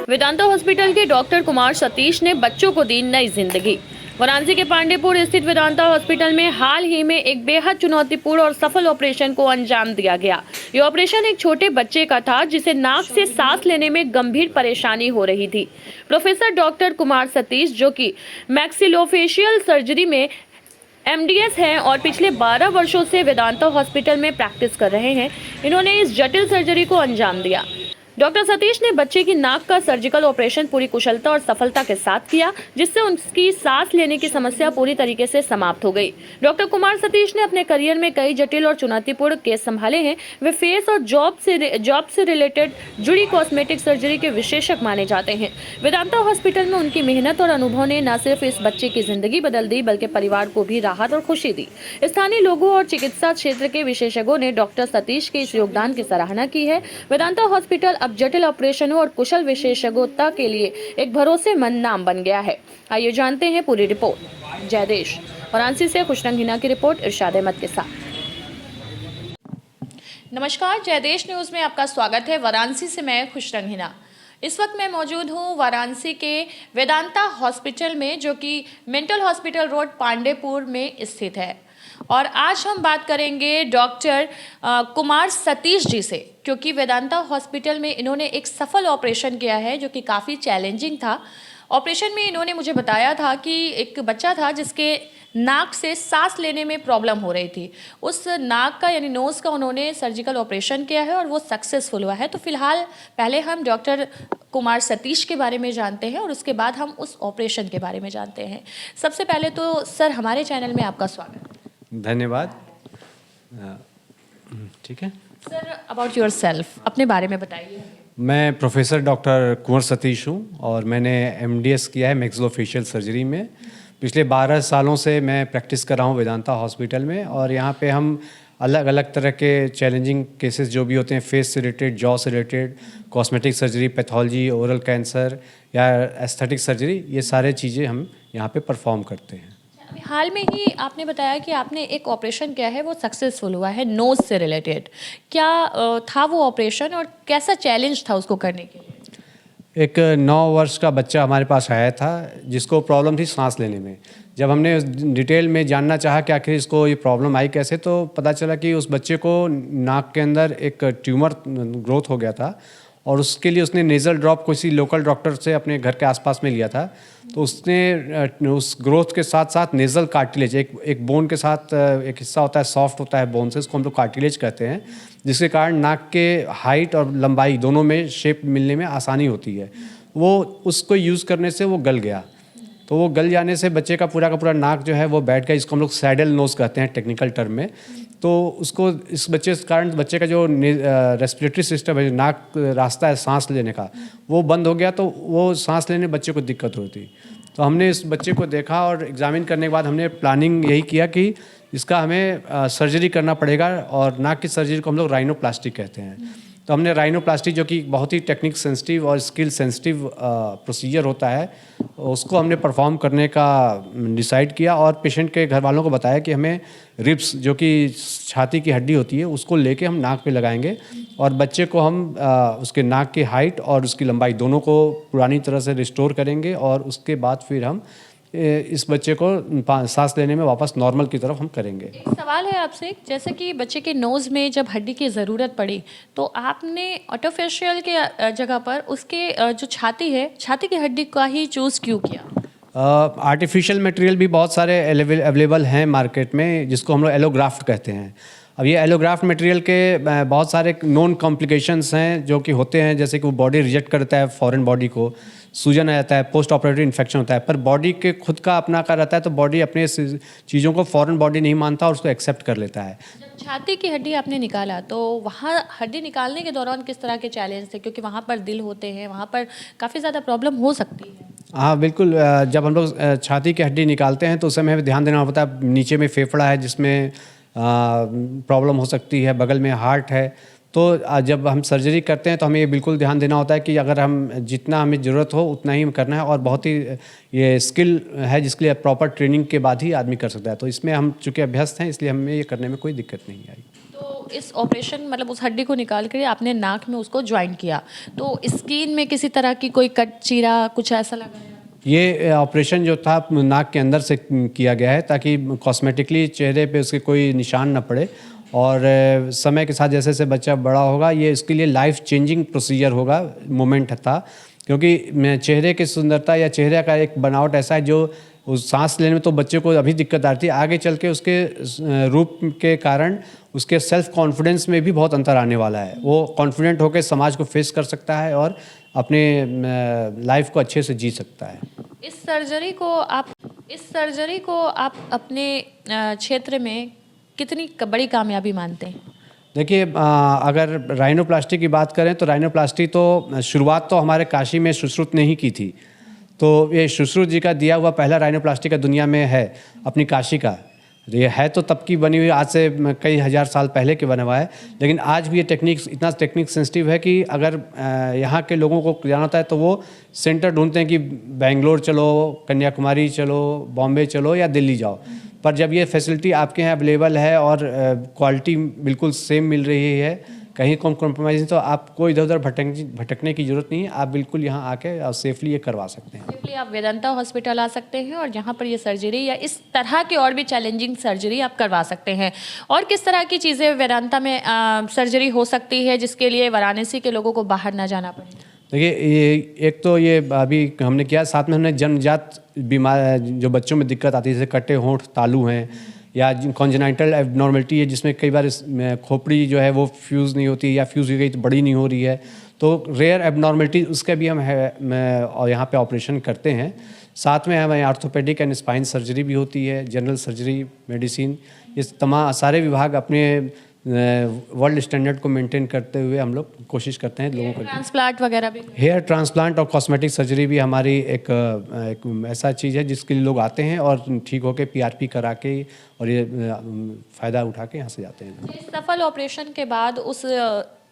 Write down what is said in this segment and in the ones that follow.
Vedanta hospital के doctor Kumar Satish ने बच्चों को दी नई जिंदगी। वाराणसी के पांडेपुर स्थित वेदांता हॉस्पिटल में हाल ही में एक बेहद चुनौतीपूर्ण और सफल ऑपरेशन को अंजाम दिया गया। ये ऑपरेशन एक छोटे बच्चे का था जिसे नाक से सांस लेने में गंभीर परेशानी हो रही थी। प्रोफेसर डॉक्टर कुमार सतीश, जो कि मैक्सिलोफेशियल सर्जरी में MDS हैं और पिछले 12 वर्षों से वेदांता हॉस्पिटल में प्रैक्टिस कर रहे हैं, इन्होंने इस जटिल सर्जरी को अंजाम दिया। डॉक्टर सतीश ने बच्चे की नाक का सर्जिकल ऑपरेशन पूरी कुशलता और सफलता के साथ किया, जिससे उसकी सांस लेने की समस्या पूरी तरीके से समाप्त हो गई। डॉक्टर कुमार सतीश ने अपने करियर में कई जटिल और चुनौतीपूर्ण केस संभाले हैं। वे फेस और जॉब से रिलेटेड जुड़ी कॉस्मेटिक सर्जरी के विशेषज्ञ माने जाते हैं। वेदांता हॉस्पिटल में उनकी मेहनत और अनुभव ने न सिर्फ इस बच्चे की जिंदगी बदल दी, बल्कि परिवार को भी राहत और खुशी दी। स्थानीय लोगों और चिकित्सा क्षेत्र के विशेषज्ञों ने डॉक्टर सतीश के इस योगदान की सराहना की है। वेदांता हॉस्पिटल अब जटिल ऑपरेशनों और कुशल विशेषज्ञता के लिए एक भरोसेमंद नाम बन गया है। आइए जानते हैं पूरी रिपोर्ट। जयदेश, वाराणसी से खुशरंग हिना की रिपोर्ट इरशाद अहमद के साथ। नमस्कार, जयदेश न्यूज में आपका स्वागत है। वाराणसी से मैं खुशरंग हिना। इस वक्त मैं मौजूद हूँ वाराणसी के वेदांता हॉस्पिटल में, जो कि मेंटल हॉस्पिटल रोड पांडेपुर में स्थित है। और आज हम बात करेंगे डॉक्टर कुमार सतीश जी से, क्योंकि वेदांता हॉस्पिटल में इन्होंने एक सफल ऑपरेशन किया है जो कि काफ़ी चैलेंजिंग था। ऑपरेशन में इन्होंने मुझे बताया था कि एक बच्चा था जिसके नाक से सांस लेने में प्रॉब्लम हो रही थी। उस नाक का यानी नोज़ का उन्होंने सर्जिकल ऑपरेशन किया है और वो सक्सेसफुल हुआ है। तो फिलहाल पहले हम डॉक्टर कुमार सतीश के बारे में जानते हैं और उसके बाद हम उस ऑपरेशन के बारे में जानते हैं। सबसे पहले तो सर, हमारे चैनल में आपका स्वागत। धन्यवाद। ठीक है सर, अबाउट योर सेल्फ, अपने बारे में बताइए। मैं प्रोफेसर डॉक्टर कुंवर सतीश हूँ और मैंने MDS किया है मैक्सिलोफेशियल सर्जरी में। पिछले 12 सालों से मैं प्रैक्टिस कर रहा हूँ वेदांता हॉस्पिटल में, और यहाँ पे हम अलग अलग तरह के चैलेंजिंग केसेस जो भी होते हैं, फेस से रिलेटेड, जॉ से related, cosmetic surgery, pathology, oral cancer या एस्थेटिक सर्जरी, ये सारे चीज़ें हम यहाँ पे परफॉर्म करते हैं। हाल में ही आपने बताया कि आपने एक ऑपरेशन किया है, वो सक्सेसफुल हुआ है नोज से रिलेटेड। क्या था वो ऑपरेशन और कैसा चैलेंज था उसको करने के लिए? एक 9 वर्ष का बच्चा हमारे पास आया था जिसको प्रॉब्लम थी सांस लेने में। जब हमने डिटेल में जानना चाहा कि आखिर इसको ये प्रॉब्लम आई कैसे, तो पता चला कि उस बच्चे को नाक के अंदर एक ट्यूमर ग्रोथ हो गया था और उसके लिए उसने नेज़ल ड्रॉप किसी लोकल डॉक्टर से अपने घर के आसपास में लिया था। तो उसने उस ग्रोथ के साथ साथ नेज़ल कार्टिलेज, एक बोन के साथ एक हिस्सा होता है, सॉफ्ट होता है बोन से, उसको हम लोग कार्टिलेज कहते हैं, जिसके कारण नाक के हाइट और लंबाई दोनों में शेप मिलने में आसानी होती है। वो उसको यूज़ करने से वो गल गया। तो वो गल जाने से बच्चे का पूरा नाक जो है वो बैठ गया, जिसको हम लोग सैडल नोज़ कहते हैं टेक्निकल टर्म में। तो उसको इस बच्चे के कारण बच्चे का जो रेस्पिरेटरी सिस्टम है, नाक रास्ता है सांस लेने का, वो बंद हो गया। तो वो सांस लेने बच्चे को दिक्कत होती। तो हमने इस बच्चे को देखा और एग्जामिन करने के बाद हमने प्लानिंग यही किया कि इसका हमें सर्जरी करना पड़ेगा, और नाक की सर्जरी को हम लोग राइनोप्लास्टी कहते हैं। तो हमने राइनोप्लास्टी, जो कि बहुत ही टेक्निक सेंसिटिव और स्किल सेंसिटिव प्रोसीजर होता है, उसको हमने परफॉर्म करने का डिसाइड किया और पेशेंट के घर वालों को बताया कि हमें रिब्स, जो कि छाती की हड्डी होती है, उसको लेके हम नाक पे लगाएंगे और बच्चे को हम उसके नाक की हाइट और उसकी लंबाई दोनों को पुरानी तरह से रिस्टोर करेंगे, और उसके बाद फिर हम इस बच्चे को सांस लेने में वापस नॉर्मल की तरफ हम करेंगे। एक सवाल है आपसे, जैसे कि बच्चे के नोज़ में जब हड्डी की ज़रूरत पड़ी तो आपने ऑटोफेशियल के जगह पर उसके जो छाती है, छाती की हड्डी का ही चूज़ क्यों किया? आर्टिफिशियल मटेरियल भी बहुत सारे अवेलेबल हैं मार्केट में, जिसको हम लोग एलोग्राफ्ट कहते हैं। अब ये एलोग्राफ्ट मटेरियल के बहुत सारे नॉन कॉम्प्लिकेशंस हैं जो कि होते हैं, जैसे कि वो बॉडी रिजेक्ट करता है फॉरेन बॉडी को, सूजन आ जाता है, पोस्ट ऑपरेटिव इन्फेक्शन होता है, पर बॉडी के खुद का अपना का रहता है, तो बॉडी अपने चीज़ों को फॉरेन बॉडी नहीं मानता और उसको एक्सेप्ट कर लेता है। जब छाती की हड्डी आपने निकाला तो वहाँ हड्डी निकालने के दौरान किस तरह के चैलेंज थे? क्योंकि वहाँ पर दिल होते हैं, वहाँ पर काफ़ी ज़्यादा प्रॉब्लम हो सकती है। हाँ बिल्कुल। जब हम लोग छाती की हड्डी निकालते हैं तो उस समय हमें ध्यान देना होता है। नीचे में फेफड़ा है जिसमें प्रॉब्लम हो सकती है, बगल में हार्ट है। तो जब हम सर्जरी करते हैं तो हमें ये बिल्कुल ध्यान देना होता है कि अगर हम जितना हमें ज़रूरत हो उतना ही करना है, और बहुत ही ये स्किल है जिसके लिए प्रॉपर ट्रेनिंग के बाद ही आदमी कर सकता है। तो इसमें हम चूँकि अभ्यस्त हैं, इसलिए हमें ये करने में कोई दिक्कत नहीं आई। तो इस ऑपरेशन मतलब उस हड्डी को निकाल कर आपने नाक में उसको ज्वाइन किया, तो स्किन में किसी तरह की कोई कट चीरा कुछ ऐसा लगा है? ये ऑपरेशन जो था नाक के अंदर से किया गया है ताकि कॉस्मेटिकली चेहरे पे उसके कोई निशान ना पड़े और समय के साथ जैसे जैसे बच्चा बड़ा होगा ये इसके लिए लाइफ चेंजिंग प्रोसीजर होगा, मोमेंट था। क्योंकि चेहरे की सुंदरता या चेहरे का एक बनावट ऐसा है जो उस सांस लेने में तो बच्चे को अभी दिक्कत आती है, आगे चल के उसके रूप के कारण उसके सेल्फ कॉन्फिडेंस में भी बहुत अंतर आने वाला है। वो कॉन्फिडेंट होकर समाज को फेस कर सकता है और अपने लाइफ को अच्छे से जी सकता है। इस सर्जरी को आप अपने क्षेत्र में कितनी बड़ी कामयाबी मानते हैं? देखिए अगर राइनोप्लास्टी की बात करें तो राइनोप्लास्टी तो शुरुआत तो हमारे काशी में सुश्रुत ने ही की थी। तो ये सुश्रुत जी का दिया हुआ पहला राइनोप्लास्टी का दुनिया में है अपनी काशी का। ये है तो तब की बनी हुई, आज से कई हज़ार साल पहले के बना हुआ है, लेकिन आज भी ये टेक्निक इतना टेक्निक सेंसिटिव है कि अगर यहाँ के लोगों को जाना होता है तो वो सेंटर ढूंढते हैं कि बेंगलोर चलो, कन्याकुमारी चलो, बॉम्बे चलो या दिल्ली जाओ। पर जब ये फैसिलिटी आपके यहाँ अवेलेबल है और क्वालिटी बिल्कुल सेम मिल रही है, कहीं कॉम्प्रोमाइज़ नहीं, तो आपको इधर उधर भटकने की ज़रूरत नहीं है। आप बिल्कुल यहाँ आके सेफली ये करवा सकते हैं। सिंपली आप वेदांता हॉस्पिटल आ सकते हैं और यहाँ पर ये सर्जरी या इस तरह की और भी चैलेंजिंग सर्जरी आप करवा सकते हैं। और किस तरह की चीज़ें वेदांता में सर्जरी हो सकती है जिसके लिए वाराणसी के लोगों को बाहर ना जाना पड़े? देखिए ये एक तो ये अभी हमने किया, साथ में हमने जन्मजात बीमार जो बच्चों में दिक्कत आती है जैसे कटे होंठ, तालू हैं या कॉन्जेनाइटल एबनॉर्मलिटी है जिसमें कई बार खोपड़ी जो है वो फ्यूज़ नहीं होती या फ्यूज़ हो गई तो बड़ी नहीं हो रही है, तो रेयर एबनॉर्मलिटी उसका भी हम और यहाँ पे ऑपरेशन करते हैं। साथ में हमें ऑर्थोपेडिक एंड स्पाइन सर्जरी भी होती है, जनरल सर्जरी, मेडिसिन, ये तमाम सारे विभाग अपने वर्ल्ड स्टैंडर्ड को मेंटेन करते हुए हम लोग कोशिश करते हैं लोगों को। ट्रांसप्लांट वगैरह भी? हेयर ट्रांसप्लांट और कॉस्मेटिक सर्जरी भी हमारी एक ऐसा चीज़ है जिसके लिए लोग आते हैं और ठीक होकर पीआरपी करा के और ये फ़ायदा उठा के यहाँ से जाते हैं। इस सफल ऑपरेशन के बाद उस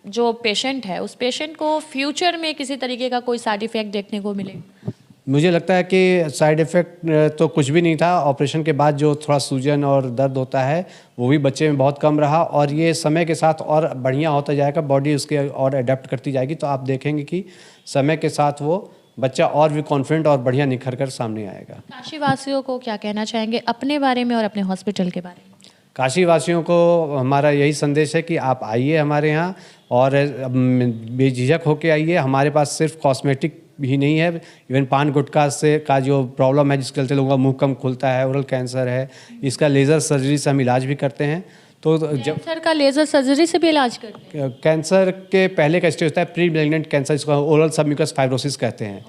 जो पेशेंट है उस पेशेंट को फ्यूचर में किसी तरीके का कोई साइड इफेक्ट देखने को मिलेगा? मुझे लगता है कि साइड इफ़ेक्ट तो कुछ भी नहीं था। ऑपरेशन के बाद जो थोड़ा सूजन और दर्द होता है वो भी बच्चे में बहुत कम रहा और ये समय के साथ और बढ़िया होता जाएगा, बॉडी उसके और अडेप्ट करती जाएगी, तो आप देखेंगे कि समय के साथ वो बच्चा और भी कॉन्फिडेंट और बढ़िया निखर कर सामने आएगा। काशी वासियों को क्या कहना चाहेंगे अपने बारे में और अपने हॉस्पिटल के बारे में? काशी वासियों को हमारा यही संदेश है कि आप आइए हमारे यहाँ और बेझिझक होके आइए। हमारे पास सिर्फ कॉस्मेटिक ही नहीं है, इवन पान गुटखा से का जो प्रॉब्लम है जिसके चलते लोगों का मुंह कम खुलता है, ओरल कैंसर है, इसका लेज़र सर्जरी से हम इलाज भी करते हैं। तो जब कैंसर का लेज़र सर्जरी से भी इलाज करते हैं? कैंसर के पहले का स्टेज होता है प्री मैलिग्नेंट कैंसर, जिसको ओरल सबम्यूकस फाइब्रोसिस कहते हैं।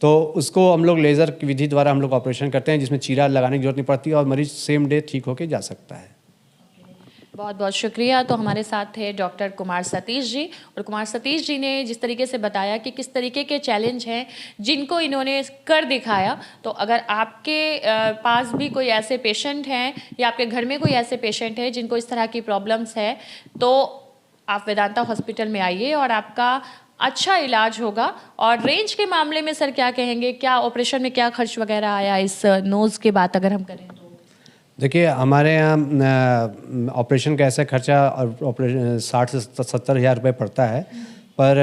तो उसको हम लोग लेज़र की विधि द्वारा हम लोग ऑपरेशन करते हैं जिसमें चीरा लगाने की जरूरत नहीं पड़ती और मरीज सेम डे ठीक होकर जा सकता है। बहुत बहुत शुक्रिया। तो हमारे साथ थे डॉक्टर कुमार सतीश जी, और कुमार सतीश जी ने जिस तरीके से बताया कि किस तरीके के चैलेंज हैं जिनको इन्होंने कर दिखाया। तो अगर आपके पास भी कोई ऐसे पेशेंट हैं या आपके घर में कोई ऐसे पेशेंट हैं जिनको इस तरह की प्रॉब्लम्स है तो आप वेदांता हॉस्पिटल में आइए और आपका अच्छा इलाज होगा। और रेंज के मामले में सर क्या कहेंगे, क्या ऑपरेशन में क्या खर्च वगैरह आया इस नोज़ के बात अगर हम करें तो? देखिए हमारे यहाँ ऑपरेशन का ऐसा खर्चा और ऑपरेशन 60 से 70 हज़ार रुपये पड़ता है, पर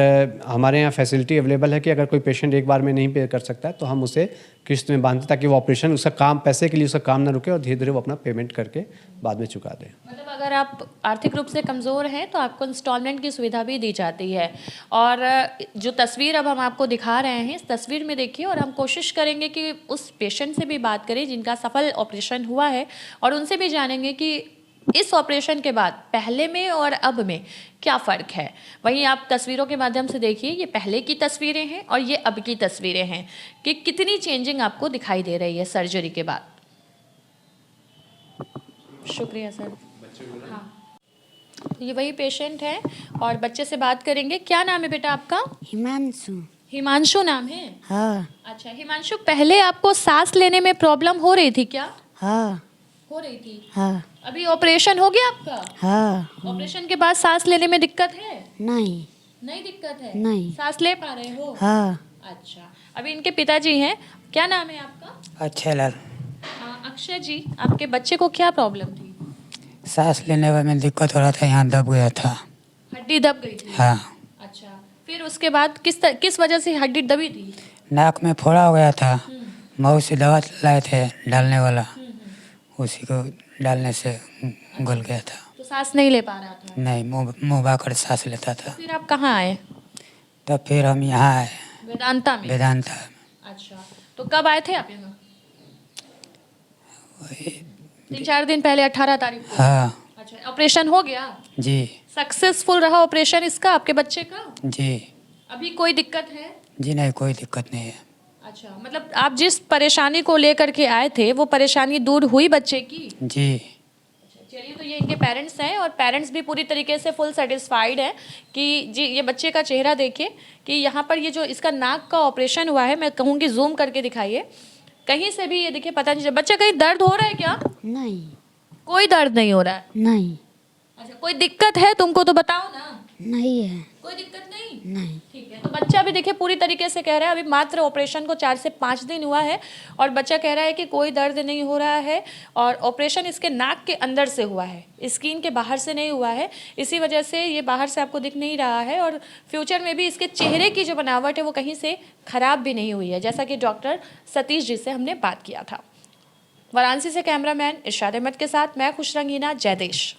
हमारे यहाँ फैसिलिटी अवेलेबल है कि अगर कोई पेशेंट एक बार में नहीं पे कर सकता है तो हम उसे किस्त में बांधते ताकि वो ऑपरेशन उसका काम पैसे के लिए उसका काम ना रुके और धीरे धीरे वो अपना पेमेंट करके बाद में चुका दें। मतलब अगर आप आर्थिक रूप से कमज़ोर हैं तो आपको इंस्टॉलमेंट की सुविधा भी दी जाती है। और जो तस्वीर अब हम आपको दिखा रहे हैं इस तस्वीर में देखिए, और हम कोशिश करेंगे कि उस पेशेंट से भी बात करें जिनका सफल ऑपरेशन हुआ है और उनसे भी जानेंगे कि इस ऑपरेशन के बाद पहले में और अब में क्या फ़र्क है। वहीं आप तस्वीरों के माध्यम से देखिए, ये पहले की तस्वीरें हैं और ये अब की तस्वीरें हैं कि कितनी चेंजिंग आपको दिखाई दे रही है सर्जरी के बाद। शुक्रिया सर। हाँ, ये वही पेशेंट है और बच्चे से बात करेंगे। क्या नाम है बेटा आपका? हिमांशु। हिमांशु नाम है? हाँ। अच्छा हिमांशु, पहले आपको सांस लेने में प्रॉब्लम हो रही थी क्या? हाँ। हो रही थी। हाँ। अभी ऑपरेशन हो गया आपका? हाँ। ऑपरेशन के बाद सांस लेने में दिक्कत है? नहीं। नहीं दिक्कत है? नहीं। सांस ले पा रहे हो? हाँ। अच्छा, अभी इनके पिताजी हैं। क्या नाम है आपका? अक्षय लाल। अक्षय जी, आपके बच्चे को क्या प्रॉब्लम थी? सांस लेने में दिक्कत हो रहा था, यहाँ दब गया था। हड्डी दब गई थी। हाँ, अच्छा, फिर उसके बाद किस वजह से हड्डी दबी थी? नाक में फोड़ा हो गया था। बहुत सी दवा लाए थे डालने वाला, उसी को डालने से गल गया था। तो सांस नहीं ले पा रहा था। नहीं, मुँह बाकर सांस लेता था। फिर आप कहाँ आए? तब फिर हम यहाँ आए वेदांता में। वेदांता। अच्छा, तो कब आए थे आप यहाँ? 3-4 दिन पहले, 18 तारीख को। हाँ अच्छा, ऑपरेशन हो गया? जी। सक्सेसफुल रहा ऑपरेशन इसका, आपके बच्चे का? जी अभी कोई दिक्कत है? जी, नहीं कोई दिक्कत नहीं है। अच्छा, मतलब आप जिस परेशानी को लेकर के आए थे वो परेशानी दूर हुई बच्चे की? जी चलिए, तो ये इनके पेरेंट्स हैं और पेरेंट्स भी पूरी तरीके से फुल सेटिस्फाइड हैं कि जी, ये बच्चे का चेहरा देखिए कि यहाँ पर ये जो इसका नाक का ऑपरेशन हुआ है, मैं कहूँगी जूम करके दिखाइए, कहीं से भी ये देखिए पता नहीं चला। बच्चा कहीं दर्द हो रहा है क्या? नहीं, कोई दर्द नहीं हो रहा है। नहीं, अच्छा, कोई दिक्कत है तुमको तो बताओ ना। नहीं है, कोई दिक्कत नहीं? नहीं। ठीक है, तो बच्चा भी देखिए पूरी तरीके से कह रहा है, अभी मात्र ऑपरेशन को 4 से 5 दिन हुआ है और बच्चा कह रहा है कि कोई दर्द नहीं हो रहा है और ऑपरेशन इसके नाक के अंदर से हुआ है, स्किन के बाहर से नहीं हुआ है। इसी वजह से ये बाहर से आपको दिख नहीं रहा है और फ्यूचर में भी इसके चेहरे की जो बनावट है वो कहीं से खराब भी नहीं हुई है, जैसा कि डॉक्टर सतीश जी से हमने बात किया था। वाराणसी से कैमरामैन इरशाद अहमद के साथ मैं खुश रंगीना, जय देश।